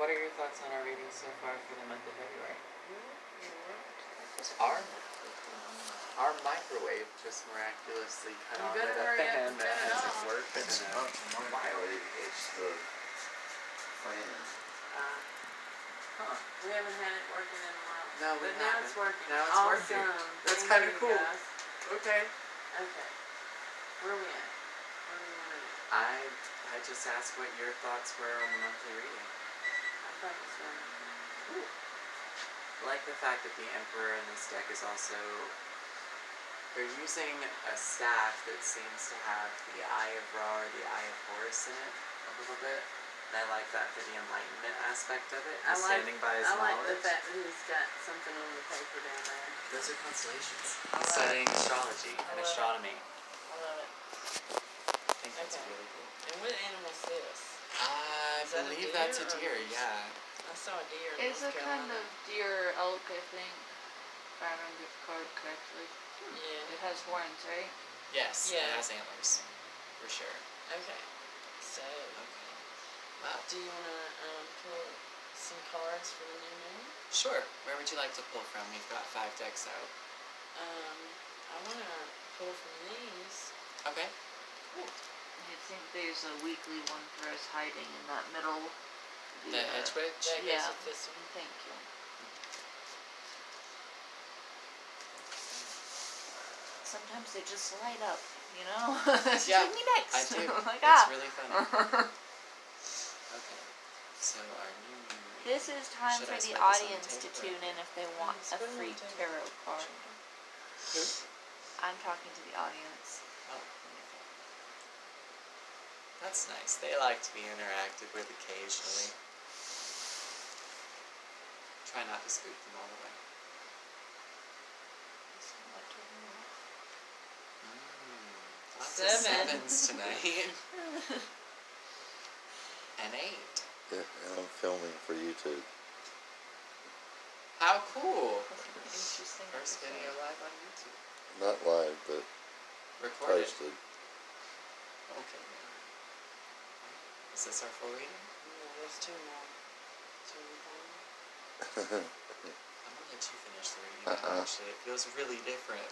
what are your thoughts on our readings so far for the month of February? Our microwave just miraculously cut on with a fan that hasn't worked. It's not the microwave, it's the fan. We haven't had it working in a while. No, we but now haven't. it's working. Now it's awesome. working. That's Thank kind of you, cool. guys. Okay. Okay. Where are we at? Where do we want to be? I just asked what your thoughts were on the monthly reading. I thought it was Ooh. I like the fact that the Emperor in this deck is also... They're using a staff that seems to have the Eye of Ra or the Eye of Horus in it a little bit. And I like that for the enlightenment aspect of it. Standing by his knowledge. I like the fact that he's got something on the paper down there. Those are constellations. I'm studying astrology and astronomy. I love it. I think that's really cool. And what animal is this? I believe that's a deer, yeah. I saw a deer. It's a kind of deer elk, I think. If I remember the card correctly. Yeah. It has horns, right? Yes, Yeah. it has antlers. For sure. Okay. So, Okay. Wow. do you want to pull some cards for the new moon? Sure. Where would you like to pull from? We've got 5 decks out. I want to pull from these. Okay. Cool. I think there's a weekly one for us hiding in that middle. The hedge witch? That Yeah. goes with this one. Thank you. Sometimes they just light up, you know? Yeah, Take me next. I do. Like, It's really funny. Okay. So our new moon reading. This is time Should for I the spread this on the audience to table, or- tune in if they want a Put 'em on free the table. tarot card. Who? I'm talking to the audience. Oh, wonderful. That's nice. They like to be interacted with occasionally. Try not to spook them all the way. Lots of 7. 7s tonight. An 8. Yeah, and I'm filming for YouTube. How cool! Interesting. First video live on YouTube. Not live, but Recorded. posted. Okay. Is this our full reading? No, there's 2 more. So we I'm done? gonna let you finish the reading now, actually. It feels really different.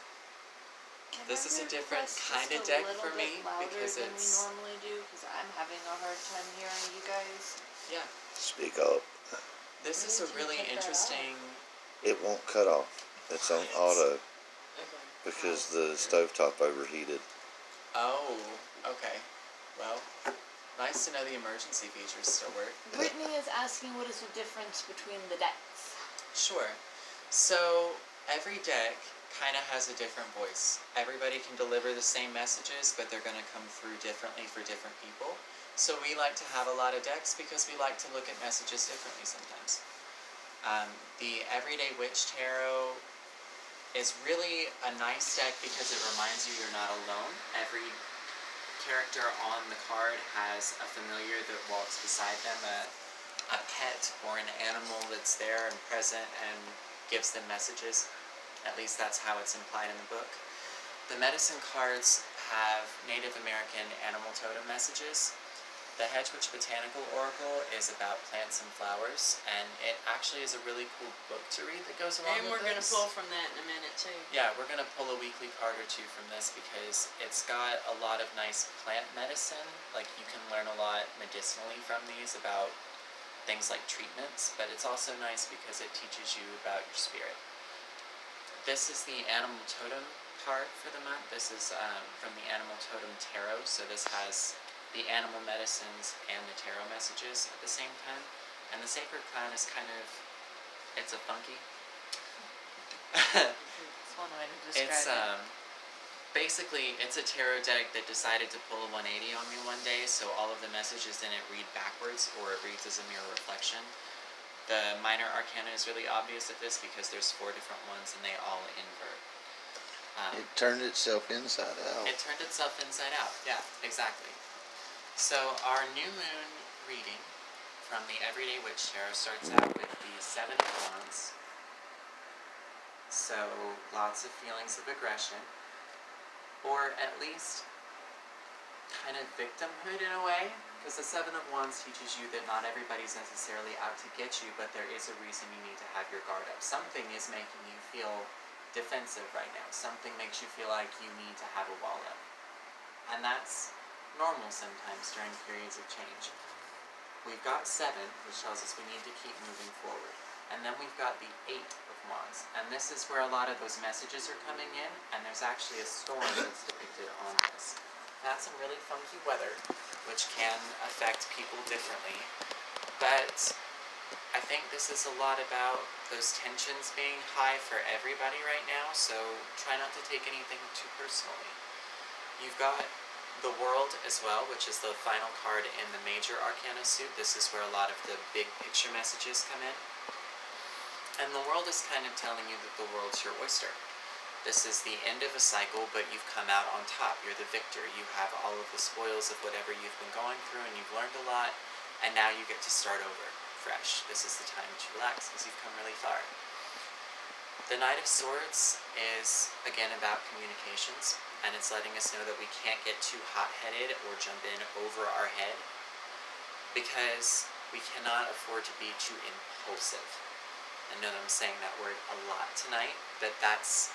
This is a different kind of deck for me because than it's... we normally do, because I'm having a hard time hearing you guys. Yeah. Speak up. This is a Why did you really cut that interesting... It won't cut off. It's on auto Okay. because the stovetop overheated. Oh, okay. Well, nice to know the emergency features still work. Brittany is asking what is the difference between the decks. Sure. So, every deck kind of has a different voice. Everybody can deliver the same messages, but they're going to come through differently for different people. So we like to have a lot of decks because we like to look at messages differently sometimes. The Everyday Witch Tarot is really a nice deck because it reminds you you're not alone. Every character on the card has a familiar that walks beside them, a pet or an animal that's there and present and gives them messages. At least that's how it's implied in the book. The medicine cards have Native American animal totem messages. The Hedge Witch Botanical Oracle is about plants and flowers, and it actually is a really cool book to read that goes along And with we're going to this. pull from that in a minute, too. Yeah, we're going to pull a weekly card or 2 from this because it's got a lot of nice plant medicine. Like, you can learn a lot medicinally from these about things like treatments, but it's also nice because it teaches you about your spirit. This is the Animal Totem card for the month. This is from the Animal Totem Tarot, so this has the animal medicines and the tarot messages at the same time. And the Sacred Clan is kind of, it's a funky. That's one way to describe it. Basically, it's a tarot deck that decided to pull a 180 on me one day, so all of the messages didn't read backwards, or it reads as a mirror reflection. The minor arcana is really obvious at this because there's 4 different ones and they all invert. It turned itself inside out. It turned itself inside out, yeah, exactly. So our new moon reading from the Everyday Witch Tarot starts out with the 7 of Wands. So lots of feelings of aggression, or at least kind of victimhood in a way. Because the Seven of Wands teaches you that not everybody's necessarily out to get you, but there is a reason you need to have your guard up. Something is making you feel defensive right now. Something makes you feel like you need to have a wall up. And that's normal sometimes during periods of change. We've got 7, which tells us we need to keep moving forward. And then we've got the 8 of Wands. And this is where a lot of those messages are coming in, and there's actually a storm that's depicted on this. That's some really funky weather, which can affect people differently. But I think this is a lot about those tensions being high for everybody right now, so try not to take anything too personally. You've got the World as well, which is the final card in the Major Arcana suit. This is where a lot of the big picture messages come in. And the World is kind of telling you that the world's your oyster. This is the end of a cycle, but you've come out on top. You're the victor. You have all of the spoils of whatever you've been going through, and you've learned a lot, and now you get to start over fresh. This is the time to relax because you've come really far. The Knight of Swords is, again, about communications, and it's letting us know that we can't get too hot-headed or jump in over our head, because we cannot afford to be too impulsive. I know that I'm saying that word a lot tonight, but that's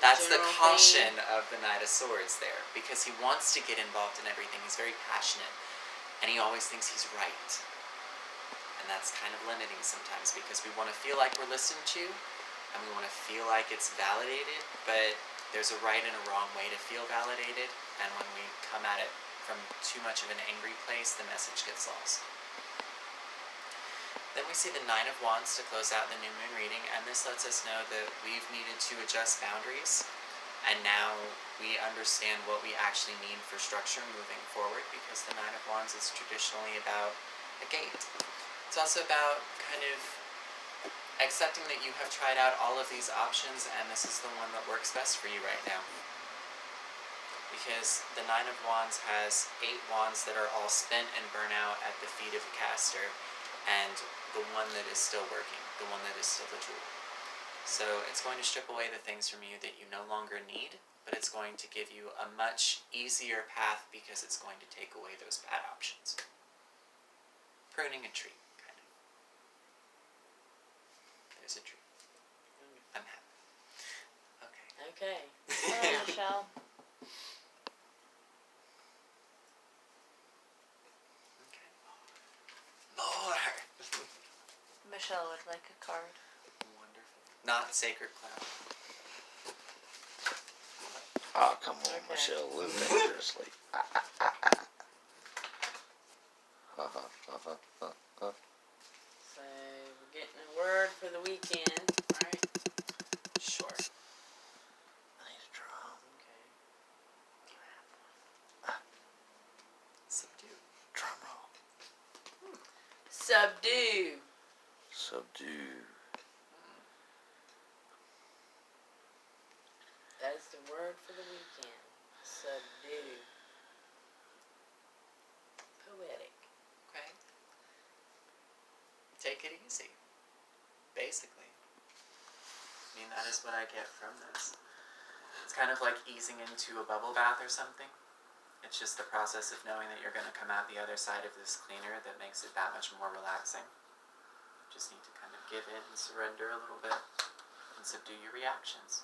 the caution of the Knight of Swords there, because he wants to get involved in everything. He's very passionate, and he always thinks he's right. And that's kind of limiting sometimes, because we want to feel like we're listened to, and we want to feel like it's validated, but there's a right and a wrong way to feel validated, and when we come at it from too much of an angry place, the message gets lost. Then we see the Nine of Wands to close out the new moon reading, and this lets us know that we've needed to adjust boundaries, and now we understand what we actually need for structure moving forward, because the Nine of Wands is traditionally about a gate. It's also about kind of accepting that you have tried out all of these options, and this is the one that works best for you right now. Because the Nine of Wands has 8 wands that are all spent and burnt out at the feet of a caster, and the one that is still working, the one that is still the jewel. So it's going to strip away the things from you that you no longer need, but it's going to give you a much easier path, because it's going to take away those bad options. Pruning a tree, kind of. There's a tree. I'm happy. Okay. Okay. Oh, Michelle. Okay. More. Michelle would like a card. Wonderful. Not Sacred Cloud. Oh, come on, Okay. Michelle, live dangerously. So we're getting a word for the weekend, right? Sure. Nice drum. Okay. Subdue. Drum roll. Subdue. Subdue. That's the word for the weekend. Subdue. Poetic. Okay. Take it easy. Basically. I mean, that is what I get from this. It's kind of like easing into a bubble bath or something. It's just the process of knowing that you're going to come out the other side of this cleaner that makes it that much more relaxing. Just need to kind of give in and surrender a little bit and subdue your reactions.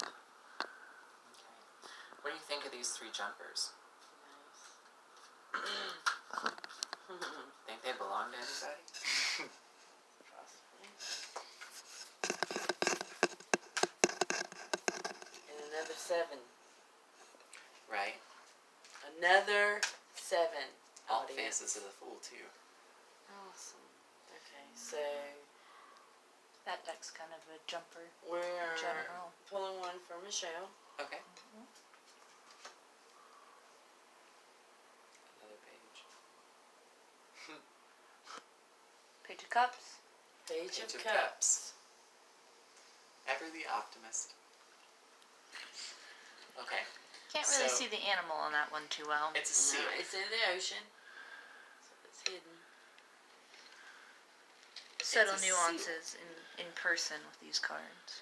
Okay. What do you think of these 3 jumpers? Nice. Think they belong to anybody? Possibly. And another 7. Right? Another 7. All audience. Faces of the Fool, too. Awesome. Okay, so That deck's kind of a jumper we're in general. pulling one for Michelle. Okay. Another page. Page of Cups. Page Page of of Cups. Ever the optimist. Okay. Can't really So- see the animal on that one too well. It's a seal. No, it's in the ocean. So it's hidden. Subtle it's a nuances in person with these cards.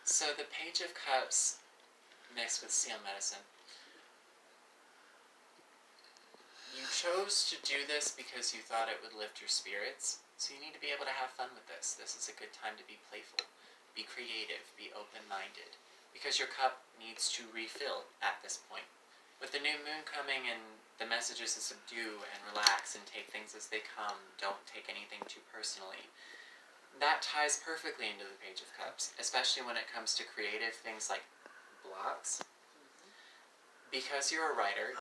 So the Page of Cups mixed with seal medicine. You chose to do this because you thought it would lift your spirits, so you need to be able to have fun with this. This is a good time to be playful, be creative, be open-minded, because your cup needs to refill at this point. With the new moon coming and the messages to subdue and relax and take things as they come, don't take anything too personally, that ties perfectly into the Page of Cups, especially when it comes to creative things like blocks. Because you're a writer,